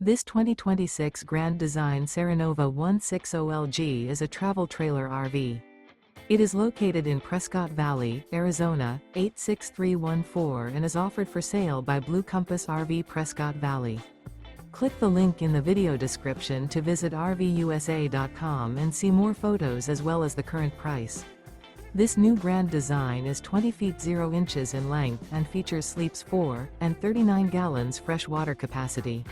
This 2026 Grand Design Serenova 160LG is a travel trailer RV. It is located in Prescott Valley, Arizona, 86314 and is offered for sale by Blue Compass RV Prescott Valley. Click the link in the video description to visit RVUSA.com and see more photos as well as the current price. This new Grand Design is 20 feet 0 inches in length and features sleeps 4 and 39 gallons fresh water capacity.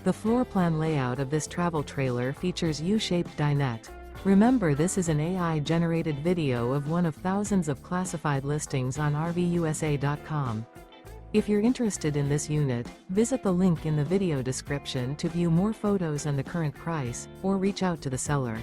The floor plan layout of this travel trailer features U-Shaped Dinette. Remember, this is an AI-generated video of one of thousands of classified listings on RVUSA.com. If you're interested in this unit, visit the link in the video description to view more photos and the current price, or reach out to the seller.